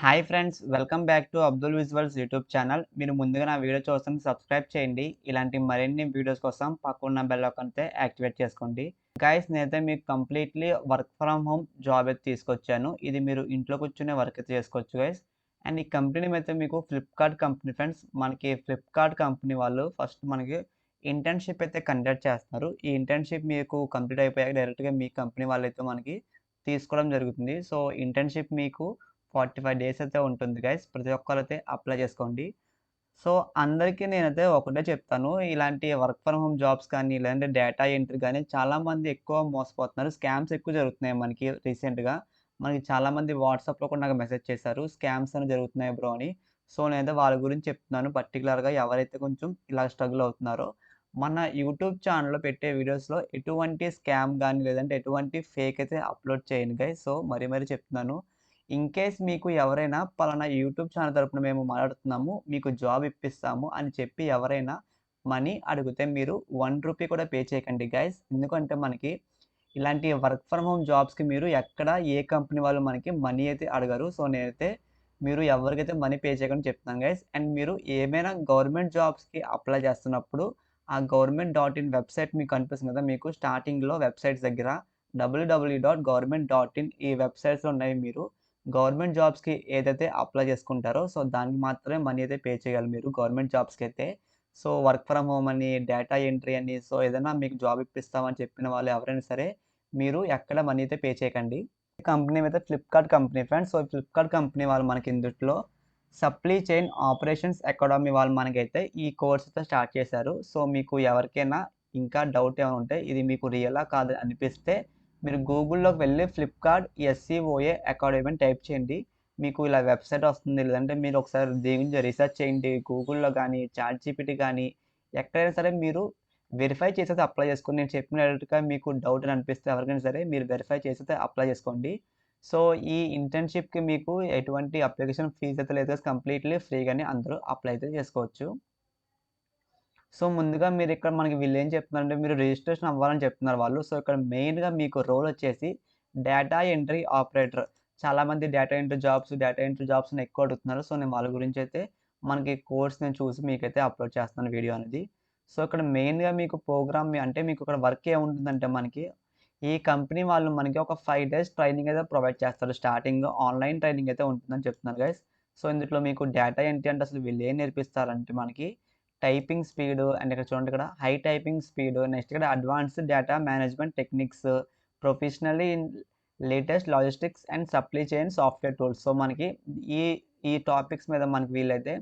Hi friends, welcome back to Abdul visuals YouTube channel. మీరు ముందుగా నా వీడియో చూస్తుంటే సబ్స్క్రైబ్ చేయండి. ఇలాంటి మరిన్ని వీడియోస్ కోసం పక్కన్న బెల్ ఐకాన్ అయితే యాక్టివేట్ చేసుకోండి. గైస్, నేనైతే మీకు completely work from home job అయితే తీసుకొచ్చాను. ఇది మీరు ఇంట్లో కూర్చునే వర్క్ అయితే చేసుకోవచ్చు గైస్. అండ్ ఈ కంపెనీ అయితే మీకు ఫ్లిప్కార్ట్ కంపెనీ ఫ్రెండ్స్. మనకి ఫ్లిప్కార్ట్ కంపెనీ వాళ్ళు ఫస్ట్ మనకి ఇంటర్న్షిప్ అయితే కండక్ట్ చేస్తున్నారు. ఈ ఇంటర్న్షిప్ మీకు కంప్లీట్ అయిపోయాక డైరెక్ట్గా మీ కంపెనీ వాళ్ళైతే మనకి తీసుకోవడం జరుగుతుంది. సో ఇంటర్న్షిప్ మీకు 45 డేస్ అయితే ఉంటుంది గైస్. ప్రతి ఒక్కరైతే అప్లై చేసుకోండి. సో, అందరికీ నేనైతే ఒకటే చెప్తాను. ఇలాంటి వర్క్ ఫ్రమ్ హోమ్ జాబ్స్ కానీ, లేదంటే డేటా ఎంట్రీ గానీ చాలామంది ఎక్కువ మోసపోతున్నారు. స్కామ్స్ ఎక్కువ జరుగుతున్నాయి మనకి రీసెంట్‌గా. మనకి చాలామంది వాట్సాప్‌లో కూడా నాకు మెసేజ్ చేశారు. స్కామ్స్ అని జరుగుతున్నాయి బ్రో అని. సో, నేనైతే వాళ్ళ గురించి చెప్తున్నాను. పర్టిక్యులర్‌గా ఎవరైతే కొంచెం ఇలా స్ట్రగుల్ అవుతున్నారో, మన యూట్యూబ్ ఛానెల్‌లో పెట్టే వీడియోస్‌లో ఎటువంటి స్కామ్ గానీ, లేదంటే ఎటువంటి ఫేక్ అయితే అప్‌లోడ్ చేయను గైస్. సో, మరీ చెప్తున్నాను. ఇన్‌కేస్ మీకు ఎవరైనా పలానా యూట్యూబ్ ఛానెల్ తరపున మేము మాట్లాడుతున్నాము, మీకు జాబ్ ఇప్పిస్తాము అని చెప్పి ఎవరైనా మనీ అడిగితే మీరు రూ. 1 కూడా పే చేయకండి గైస్. ఎందుకంటే మనకి ఇలాంటి వర్క్ ఫ్రమ్ హోమ్ జాబ్స్‌కి మీరు ఎక్కడ ఏ కంపెనీ వాళ్ళు మనకి మనీ అయితే అడగరు. సో, నేనైతే మీరు ఎవరికైతే మనీ పే చేయకండి చెప్తున్నాను గైస్. అండ్ మీరు ఏమైనా గవర్నమెంట్ జాబ్స్‌కి అప్లై చేస్తున్నప్పుడు ఆ గవర్నమెంట్ డాట్ ఇన్ వెబ్‌సైట్ మీకు కనిపిస్తుంది కదా! మీకు స్టార్టింగ్‌లో వెబ్‌సైట్స్ దగ్గర www.government.in ఈ వెబ్‌సైట్స్ ఉన్నాయి. మీరు గవర్నమెంట్ జాబ్స్‌కి ఏదైతే అప్లై చేసుకుంటారో, సో, దానికి మాత్రమే మనీ అయితే పే చేయాలి మీరు గవర్నమెంట్ జాబ్స్‌కైతే. సో, వర్క్ ఫ్రమ్ హోమ్ అని, డేటా ఎంట్రీ అని, సో, ఏదైనా మీకు జాబ్ ఇప్పిస్తామని చెప్పిన వాళ్ళు ఎవరైనా సరే, మీరు ఎక్కడ మనీ అయితే పే చేయకండి. కంపెనీ అయితే Flipkart company friends. So, Flipkart company వాళ్ళు మనకి ఇందుట్లో సప్లీ చైన్ ఆపరేషన్స్ అకాడమీ వాళ్ళు మనకైతే ఈ కోర్స్ అయితే స్టార్ట్ చేశారు. సో, మీకు ఎవరికైనా ఇంకా డౌట్ ఏమైనా ఉంటే ఇది మీకు రియలా కాదా అనిపిస్తే మీరు గూగుల్‌లోకి వెళ్లి ఫ్లిప్‌కార్ట్ ఎస్‌సిఓఏ అకాడమీ అని టైప్ చేయండి. మీకు ఇలా వెబ్‌సైట్ వస్తుంది. లేదంటే మీరు ఒకసారి దీని గురించి రిసర్చ్ చేయండి. గూగుల్‌లో గానీ, చాట్‌జీపీటీ గానీ ఎక్కడైనా సరే మీరు వెరిఫై చేసైతే అప్లై చేసుకోండి. నేను చెప్పిన డైరెక్ట్‌గా మీకు డౌట్ అని అనిపిస్తే ఎవరికైనా సరే మీరు వెరిఫై చేసైతే అప్లై చేసుకోండి. సో, ఈ ఇంటర్న్‌షిప్‌కి మీకు ఎటువంటి అప్లికేషన్ ఫీజ్ అయితే లేదు. కంప్లీట్‌లీ ఫ్రీగానే అందరూ అప్లై అయితే చేసుకోవచ్చు. సో, ముందుగా మీరిక్కడ మనకి వీళ్ళేం చెప్తున్నారంటే, మీరు రిజిస్ట్రేషన్ అవ్వాలని చెప్తున్నారు వాళ్ళు. సో, ఇక్కడ మెయిన్‌గా మీకు రోలొచ్చేసి డేటా ఎంట్రీ ఆపరేటర్. చాలామంది డేటా ఎంట్రీ జాబ్స్‌ని ఎక్కువ అడుగుతున్నారు. సో, నేను వాళ్ళ గురించైతే మనకి కోర్స్ నేను చూసి మీకైతే అప్‌లోడ్ చేస్తున్నాను వీడియో అనేది. సో, ఇక్కడ మెయిన్‌గా మీకు ప్రోగ్రామ్ అంటే మీకు ఇక్కడ వర్క్ ఏముంటుందంటే మనకి, ఈ కంపెనీ వాళ్ళు మనకి ఒక 5 డేస్ ట్రైనింగ్ అయితే ప్రొవైడ్ చేస్తారు. స్టార్టింగ్ ఆన్‌లైన్ ట్రైనింగ్ అయితే ఉంటుందని చెప్తున్నారు గైస్. సో, ఇందులో మీకు డేటా ఎంట్రీ అంటే అసలు వీళ్ళేం నేర్పిస్తారంటే మనకి టైపింగ్ స్పీడు అండ్ ఇక్కడ చూడండి ఇక్కడ హై టైపింగ్ స్పీడు, నెక్స్ట్ ఇక్కడ advanced data management techniques, professionally in latest logistics and supply chain software tools. So, మనకి ఈ ఈ టాపిక్స్ మీద మనకి వీళ్ళైతే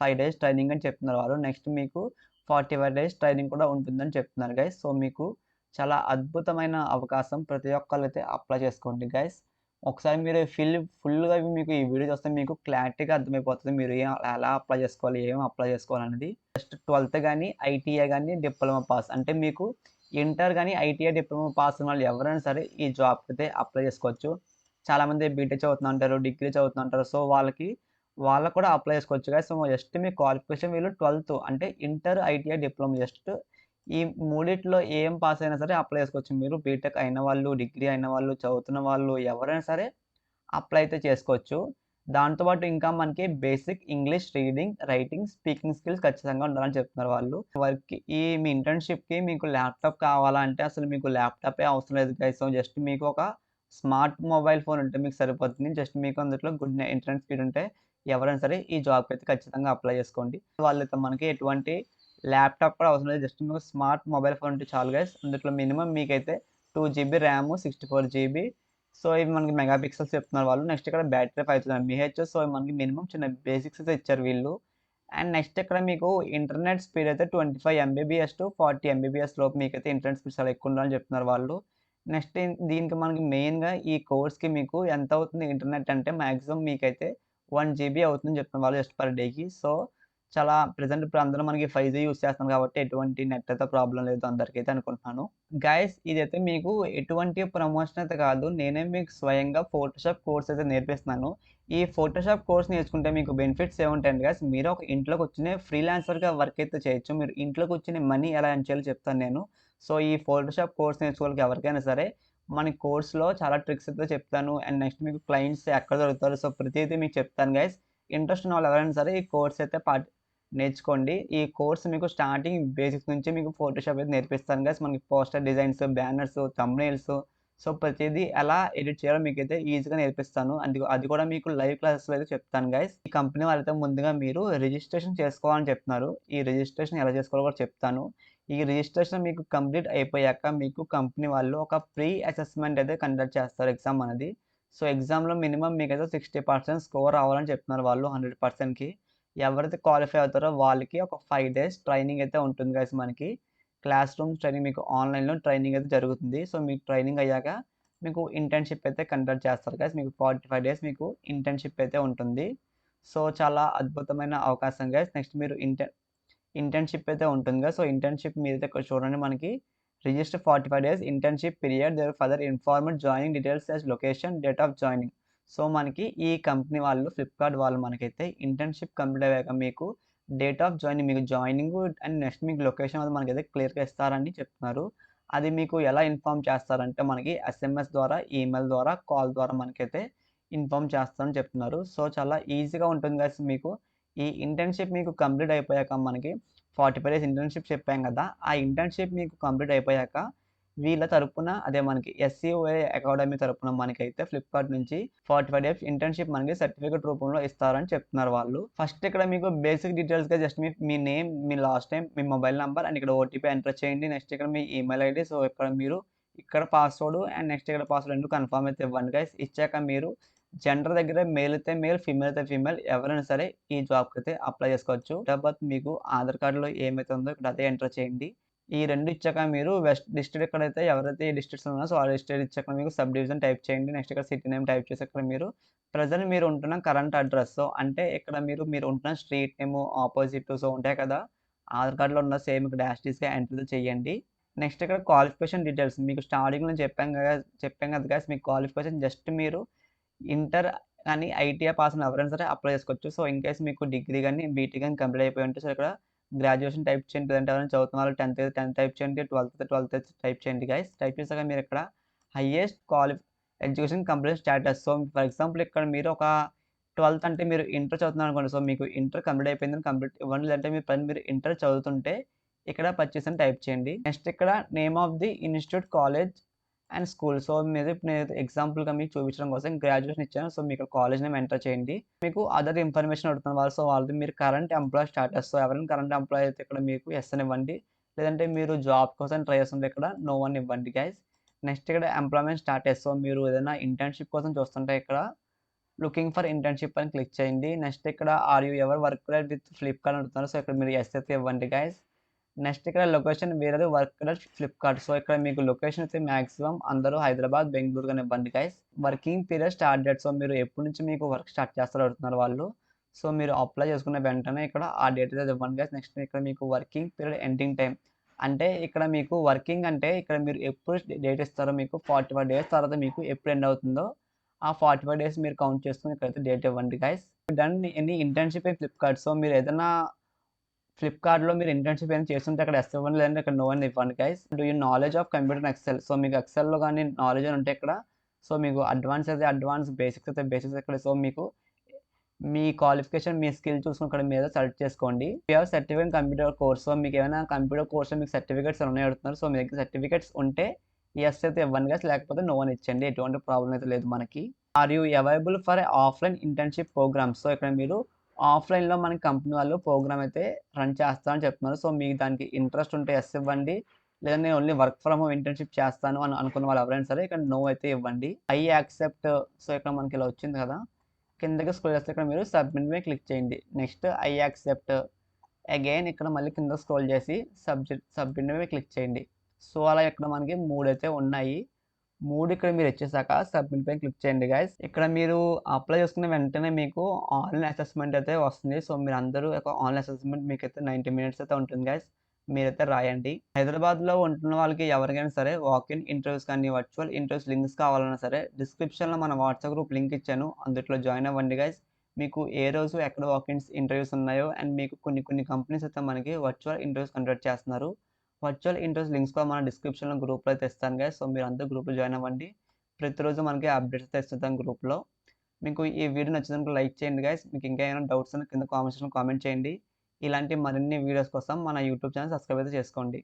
5 డేస్ ట్రైనింగ్ అని చెప్తున్నారు వాళ్ళు. నెక్స్ట్ మీకు 45 డేస్ ట్రైనింగ్ కూడా ఉంటుందని చెప్తున్నారు గైస్. సో, మీకు చాలా అద్భుతమైన అవకాశం. ప్రతి ఒక్కళ్ళైతే అప్లై చేసుకోండి గైస్. ఒకసారి మీరు ఫుల్‌గా మీకు ఈ వీడియో చూస్తే మీకు క్లారిటీగా అర్థమైపోతది. మీరు ఎలా అప్లై చేసుకోవాలి, ఏం అప్లై చేసుకోవాలనేది. జస్ట్ 12థ్ గాని, ఐటీఐ గాని, డిప్లొమా పాస్ అంటే మీకు ఇంటర్ గాని, ఐటీఐ, డిప్లొమా పాస్ ఉన్న వాళ్ళు ఎవరైనా సరే ఈ జాబ్‌కైతే అప్లై చేసుకోవచ్చు. చాలామంది బీటెక్ చదువుతుంటారు, డిగ్రీ చదువుతుంటారు. సో, వాళ్ళకి కూడా అప్లై చేసుకోవచ్చు గైస్. సో, జస్ట్ మీ క్వాలిఫికేషన్ వీళ్ళు 12థ్ అంటే ఇంటర్, ఐటీఐ, డిప్లొమా జస్ట్ ఈ మూడిట్లో ఏం పాస్ అయినా సరే అప్లై చేసుకోవచ్చు. మీరు బీటెక్ అయిన వాళ్ళు, డిగ్రీ అయిన వాళ్ళు, చదువుతున్న వాళ్ళు ఎవరైనా సరే అప్లై అయితే చేసుకోవచ్చు. దాంతో పాటు ఇంకా మనకి basic English reading, writing, speaking skills ఖచ్చితంగా ఉండాలని చెప్తున్నారు వాళ్ళు. మీ ఇంటర్న్‌షిప్‌కి మీకు ల్యాప్‌టాప్ కావాలా అంటే అసలు మీకు ల్యాప్‌టాపే అవసరం లేదు గైస్. సో, జస్ట్ మీకు ఒక స్మార్ట్ మొబైల్ ఫోన్ ఉంటే మీకు సరిపోతుంది. జస్ట్ మీకు అందులో గుడ్ ఇంటర్నెట్ స్పీడ్ ఉంటే ఎవరైనా సరే ఈ జాబ్‌కి అయితే ఖచ్చితంగా అప్లై చేసుకోండి. వాళ్ళైతే మనకి ఎటువంటి ల్యాప్‌టాప్ కూడా అవసరం లేదు. జస్ట్ మీకు స్మార్ట్ మొబైల్ ఫోన్ ఉంటే చాలు గైస్. అందులో మినిమమ్ మీకైతే 2 జీబీ ర్యామ్, 64 జీబీ, సో, ఇవి మనకి మెగా పిక్సెల్స్ చెప్తున్నారు వాళ్ళు. నెక్స్ట్ ఇక్కడ బ్యాటరీ 5000 ఎంఏహెచ్. సో, మనకి మినిమమ్ చిన్న బేసిక్స్ అయితే ఇచ్చారు వీళ్ళు. అండ్ నెక్స్ట్ ఇక్కడ మీకు ఇంటర్నెట్ స్పీడ్ అయితే 25 ఎంబీబీఎస్ టు 40 ఎంబీబీఎస్ లోపు మీకైతే ఇంటర్నెట్ స్పీడ్ చాలా ఎక్కువ ఉండాలని చెప్తున్నారు వాళ్ళు. నెక్స్ట్ దీనికి మనకి మెయిన్‌గా ఈ కోర్స్‌కి మీకు ఎంత అవుతుంది ఇంటర్నెట్ అంటే మాక్సిమం మీకైతే 1 జీబీ అవుతుందని చెప్తున్నారు వాళ్ళు జస్ట్ పర్ డేకి. సో, చాలా ప్రెజెంట్ ఇప్పుడు అందరూ మనకి 5జీ యూజ్ చేస్తున్నాం కాబట్టి ఎటువంటి నెట్ అయితే ప్రాబ్లమ్ లేదు అందరికైతే అనుకుంటున్నాను. గైస్, ఇదైతే మీకు ఎటువంటి ప్రమోషన్ అయితే కాదు. నేనే మీకు స్వయంగా ఫోటోషాప్ కోర్స్ అయితే నేర్పిస్తున్నాను. ఈ ఫోటోషాప్ కోర్స్ నేర్చుకుంటే మీకు బెనిఫిట్స్ ఏముంటాయంటే గైస్, మీరు ఒక ఇంట్లో కూర్చొని ఫ్రీలాన్సర్‌గా వర్క్ అయితే చేయొచ్చు. మీరు ఇంట్లో కూర్చొని మనీ ఎలా ఎర్న్ చేయాలో చెప్తాను నేను. సో, ఈ ఫోటోషాప్ కోర్స్ నేర్చుకోవడానికి ఎవరికైనా సరే మన కోర్స్‌లో చాలా ట్రిక్స్ అయితే చెప్తాను. అండ్ నెక్స్ట్ మీకు క్లయింట్స్ ఎక్కడ దొరుకుతారు. సో, ప్రతీదీ మీకు చెప్తాను గైస్. ఇంట్రెస్ట్ ఉన్న వాళ్ళు ఎవరైనా సరే ఈ కోర్స్ అయితే నేర్చుకోండి. ఈ కోర్స్ మీకు స్టార్టింగ్ బేసిక్స్ నుంచి మీకు ఫోటోషాప్ అయితే నేర్పిస్తాను గైస్. మనకి poster designs, banners, thumbnails so, ప్రతీదీ ఎలా ఎడిట్ చేయాలో మీకైతే ఈజీగా నేర్పిస్తాను. అది కూడా మీకు లైవ్ క్లాసెస్‌లో అయితే చెప్తాను గైస్. ఈ కంపెనీ వాళ్ళైతే ముందుగా మీరు రిజిస్ట్రేషన్ చేసుకోవాలని చెప్తున్నారు. ఈ రిజిస్ట్రేషన్ ఎలా చేసుకోవాలో కూడా చెప్తాను. ఈ రిజిస్ట్రేషన్ మీకు కంప్లీట్ అయిపోయాక మీకు కంపెనీ వాళ్ళు ఒక ప్రీ అసెస్మెంట్ అయితే కండక్ట్ చేస్తారు ఎగ్జామ్ అనేది. సో, ఎగ్జామ్‌లో మినిమమ్ మీకైతే 60% స్కోర్ రావాలని చెప్తున్నారు వాళ్ళు 100%కి. ఎవరైతే క్వాలిఫై అవుతారో వాళ్ళకి ఒక 5 డేస్ ట్రైనింగ్ అయితే ఉంటుంది గైస్ మనకి. క్లాస్ రూమ్ ట్రైనింగ్ మీకు ఆన్‌లైన్‌లో ట్రైనింగ్ అయితే జరుగుతుంది. సో, మీకు ట్రైనింగ్ అయ్యాక మీకు ఇంటర్న్‌షిప్ అయితే కండక్ట్ చేస్తారు గైస్. మీకు 45 డేస్ మీకు ఇంటర్న్‌షిప్ అయితే ఉంటుంది. సో, చాలా అద్భుతమైన అవకాశం గైస్. నెక్స్ట్ మీరు ఇంటర్న్‌షిప్ అయితే ఉంటుంది కదా! సో, ఇంటర్న్‌షిప్ మీరైతే ఇక్కడ చూడండి మనకి register 45 days internship period there further informed joining details as location, date of joining. So, మనకి ఈ కంపెనీ వాళ్ళు ఫ్లిప్‌కార్ట్ వాళ్ళు మనకైతే ఇంటర్న్‌షిప్ కంప్లీట్ అయ్యాక మీకు డేట్ ఆఫ్ జాయినింగ్ మీకు జాయినింగు అండ్ నెక్స్ట్ మీకు లొకేషన్ అది మనకైతే క్లియర్‌గా ఇస్తారని చెప్తున్నారు. అది మీకు ఎలా ఇన్ఫార్మ్ చేస్తారంటే మనకి ఎస్ఎంఎస్ ద్వారా, ఈమెయిల్ ద్వారా, కాల్ ద్వారా మనకైతే ఇన్ఫార్మ్ చేస్తారని చెప్తున్నారు. సో, చాలా ఈజీగా ఉంటుంది గైస్ మీకు. ఈ ఇంటర్న్‌షిప్ మీకు కంప్లీట్ అయిపోయాక మనకి 45 డేస్ ఇంటర్న్‌షిప్ చెప్పాం కదా! ఆ ఇంటర్న్‌షిప్ మీకు కంప్లీట్ అయిపోయాక వీళ్ళ తరపున అదే మనకి ఎస్‌సిఓఏ అకాడమీ తరపున మనకైతే ఫ్లిప్‌కార్ట్ నుంచి 45 డేస్ ఇంటర్న్‌షిప్ మనకి సర్టిఫికేట్ రూపంలో ఇస్తారని చెప్తున్నారు వాళ్ళు. ఫస్ట్ ఇక్కడ మీకు బేసిక్ డీటెయిల్స్‌గా జస్ట్ మీ నేమ్, మీ లాస్ట్ నేమ్, మీ మొబైల్ నంబర్ అండ్ ఇక్కడ ఓటీపీ ఎంటర్ చేయండి. నెక్స్ట్ ఇక్కడ మీ ఈమెయిల్ ఐడీ. సో, ఇక్కడ పాస్వర్డ్ అండ్ నెక్స్ట్ ఇక్కడ పాస్వర్డ్ 2 కన్ఫర్మ్ అయితే ఇవ్వండి గైస్. ఇచ్చాక మీరు జెండర్ దగ్గర మేల్ అయితే మేల్, ఫీమేల్ అయితే ఫీమేల్ ఎవరైనా సరే ఈ జాబ్‌కైతే అప్లై చేసుకోవచ్చు. డేట్ ఆఫ్ బర్త్ మీకు ఆధార్ కార్డ్‌లో ఏమైతే ఉందో ఇక్కడ అదే ఎంటర్ చేయండి. ఈ 2 ఇచ్చాక మీరు వెస్ట్ డిస్ట్రిక్ట్ ఎక్కడైతే ఎవరైతే ఈ డిస్ట్రిక్ట్స్ ఉన్నారో సో, ఆ డిస్ట్రిక్ట్ ఇచ్చాక మీకు సబ్ డివిజన్ టైప్ చేయండి. నెక్స్ట్ ఇక్కడ సిటీ నేమ్ టైప్ చేసి ఇక్కడ మీరు ప్రెజెంట్ మీరు ఉంటున్న కరెంట్ అడ్రెస్. సో, అంటే ఇక్కడ మీరు ఉంటున్న స్ట్రీట్ నేమ్ ఆపోజిట్ సో, ఉంటాయి కదా! ఆధార్ కార్డ్‌లో ఉన్న సేమ్ ఇక్కడ యాస్ టీజ్‌గా ఎంటర్ చేయండి. నెక్స్ట్ ఇక్కడ క్వాలిఫికేషన్ డీటెయిల్స్ మీకు స్టార్టింగ్‌లో చెప్పాం కదా గైస్ మీకు క్వాలిఫికేషన్ జస్ట్ మీరు ఇంటర్ కానీ ఐటీఐ పాస్ అయిన ఎవరైనా సరే అప్లై చేసుకోవచ్చు. సో, ఇన్ కేస్ మీకు డిగ్రీ గాని, బీటెక్ గాని కంప్లీట్ అయిపోయి ఉంటే సో, ఇక్కడ గ్రాడ్యుయేషన్ టైప్ చేయండి. లేదంటే ఎవరైనా చదువుతున్న వాళ్ళు 10థ్ అయితే 10థ్ టైప్ చేయండి. 12థ్ అయితే 12థ్ టైప్ చేయండి గైస్. టైప్ చేసాక మీరు ఇక్కడ highest education complete status. So, for example ఇక్కడ మీరు ఒక 12థ్ అంటే మీరు ఇంటర్ చదువుతున్నారనుకోండి. సో, మీకు ఇంటర్ కంప్లీట్ అయిపోయిందని కంప్లీట్ ఇవ్వండి. లేదంటే మీరు ఇంటర్ చదువుతుంటే ఇక్కడ పర్చేస్ అని టైప్ చేయండి. నెక్స్ట్ ఇక్కడ name of the institute, college and school. So, నేనైతే ఎగ్జాంపుల్‌గా మీకు చూపించడం కోసం గ్రాడ్యుయేషన్ ఇచ్చాను. సో, మీకు కాలేజ్ నేమ్ ఎంటర్ చేయండి. మీకు అదర్ ఇన్ఫర్మేషన్ అడుగుతున్నారు వాళ్ళు. సో, వాళ్ళది మీరు కరెంట్ ఎంప్లాయీ స్టేటస్. సో, ఎవరైనా కరెంట్ ఎంప్లాయీ అయితే ఇక్కడ మీకు యెస్ అని ఇవ్వండి. లేదంటే మీరు జాబ్ కోసం ట్రై చేస్తుంటే ఇక్కడ నో అని ఇవ్వండి గైస్. నెక్స్ట్ ఇక్కడ ఎంప్లాయ్‌మెంట్ స్టాటస్. సో, మీరు ఏదైనా ఇంటర్న్‌షిప్ కోసం చూస్తుంటే ఇక్కడ లుకింగ్ ఫర్ ఇంటర్న్‌షిప్ అని క్లిక్ చేయండి. నెక్స్ట్ ఇక్కడ are you ever worked with Flipkart అని అడుగుతున్నారు. సో, ఇక్కడ మీరు యెస్ అయితే ఇవ్వండి గైస్. నెక్స్ట్ ఇక్కడ లొకేషన్ వేరేది వర్క్డ్ అట్ ఫ్లిప్‌కార్ట్. సో, ఇక్కడ మీకు లొకేషన్ అయితే మాక్సిమం అందరూ హైదరాబాద్, బెంగుళూరు గాని ఇవ్వండి guys. Working period start date. So, మీరు ఎప్పటి నుంచి మీకు వర్క్ స్టార్ట్ చేస్తారో అడుగుతున్నారు వాళ్ళు. సో, మీరు అప్లై చేసుకున్న వెంటనే ఇక్కడ ఆ డేట్ అయితే ఇవ్వండి గైస్. నెక్స్ట్ ఇక్కడ మీకు వర్కింగ్ పీరియడ్ ఎండింగ్ టైమ్. అంటే ఇక్కడ మీకు వర్కింగ్ అంటే ఇక్కడ మీరు ఎప్పుడు డేట్ ఇస్తారో మీకు 45 డేస్ తర్వాత మీకు ఎప్పుడు ఎండ్ అవుతుందో ఆ 45 డేస్ మీరు కౌంట్ చేసుకొని ఇక్కడైతే డేట్ ఇవ్వండి guys. Done any internship in Flipkart. So, మీరు ఏదైనా ఫ్లిప్‌కార్ట్‌లో మీరు ఇంటర్న్‌షిప్ ఏమైనా చేస్తుంటే అక్కడ యెస్ ఇవ్వండి. లేదంటే ఇక్కడ నో అని ఇవ్వండి guys. Do you knowledge of computer and Excel. So, మీకు ఎక్సెల్‌లో గాని నాలెడ్జ్ అని ఉంటే ఇక్కడ సో, మీకు అడ్వాన్స్ అయితే అడ్వాన్స్, బేసిక్స్ అయితే బేసిక్స్ ఇక్కడ. సో, మీకు మీ క్వాలిఫికేషన్, మీ స్కిల్ చూసుకొని ఇక్కడ మీద సెలెక్ట్ చేసుకోండి. You have certificate in computer course. So, మీకు ఏమైనా కంప్యూటర్ కోర్స్‌లో మీకు సర్టిఫికేట్స్ ఉన్నాయో అడుగుతున్నారు. సో, మీ దగ్గర సర్టిఫికేట్స్ ఉంటే యెస్ అయితే ఇవ్వండి గైస్. లేకపోతే నో అని ఇచ్చేయండి. ఎటువంటి ప్రాబ్లమ్ అయితే లేదు మనకి. Are you available for offline internship programmes. So, ఇక్కడ మీరు ఆఫ్‌లైన్‌లో మన కంపెనీ వాళ్ళు ప్రోగ్రామ్ అయితే రన్ చేస్తారని చెప్తున్నారు. సో, మీకు దానికి ఇంట్రెస్ట్ ఉంటే యెస్ ఇవ్వండి. లేదంటే నేను only work from home internship చేస్తాను అని అనుకున్న వాళ్ళు ఎవరైనా సరే ఇక్కడ నో అయితే ఇవ్వండి. I accept. సో, ఇక్కడ మనకి ఇలా వచ్చింది కదా! కిందకి స్క్రోల్ చేస్తే ఇక్కడ మీరు సబ్మిట్ మీద క్లిక్ చేయండి. Next I accept. అగైన్ ఇక్కడ మళ్ళీ కింద స్క్రోల్ చేసి సబ్మిట్ మీద క్లిక్ చేయండి. సో, అలా ఇక్కడ మనకి 3 అయితే ఉన్నాయి. 3 ఇక్కడ మీరు ఇచ్చేసాక సబ్మిట్ పైన క్లిక్ చేయండి గైస్. ఇక్కడ మీరు అప్లై చేసుకున్న వెంటనే మీకు ఆన్‌లైన్ అసెస్మెంట్ అయితే వస్తుంది. సో, మీరందరూ ఒక ఆన్‌లైన్ అసెస్మెంట్ మీకైతే 90 మినిట్స్ అయితే ఉంటుంది గైస్. మీరైతే రాయండి. హైదరాబాద్‌లో ఉంటున్న వాళ్ళకి ఎవరికైనా సరే వాక్-ఇన్ ఇంటర్వ్యూస్ కానీ, వర్చువల్ ఇంటర్వ్యూస్ లింక్స్ కావాలన్నా సరే డిస్క్రిప్షన్‌లో మన వాట్సాప్ గ్రూప్ లింక్ ఇచ్చాను. అందుట్లో జాయిన్ అవ్వండి గైస్. మీకు ఏ రోజు ఎక్కడ వాక్-ఇన్స్ ఇంటర్వ్యూస్ ఉన్నాయో అండ్ మీకు కొన్ని కంపెనీస్ అయితే మనకి వర్చువల్ ఇంటర్వ్యూస్ కండక్ట్ చేస్తున్నారు. వర్చువల్ ఇంటర్వ్యూస్ లింక్స్ కూడా మన డిస్క్రిప్షన్‌లో గ్రూప్‌లో అయితే ఇస్తాను గైస్. సో, మీరందరూ గ్రూప్‌లో జాయిన్ అవ్వండి. ప్రతిరోజు మనకి అప్డేట్స్ అయితే ఇస్తుంటాం గ్రూప్‌లో. మీకు ఈ వీడియో నచ్చితే లైక్ చేయండి గైస్. మీకు ఇంకా ఏమైనా డౌట్స్ ఉంటే కింద కామెంట్ సెక్షన్‌లో కామెంట్ చేయండి. ఇలాంటి మరిన్ని వీడియోస్ కోసం మన యూట్యూబ్ ఛానెల్ సబ్స్క్రైబ్ అయితే చేసుకోండి.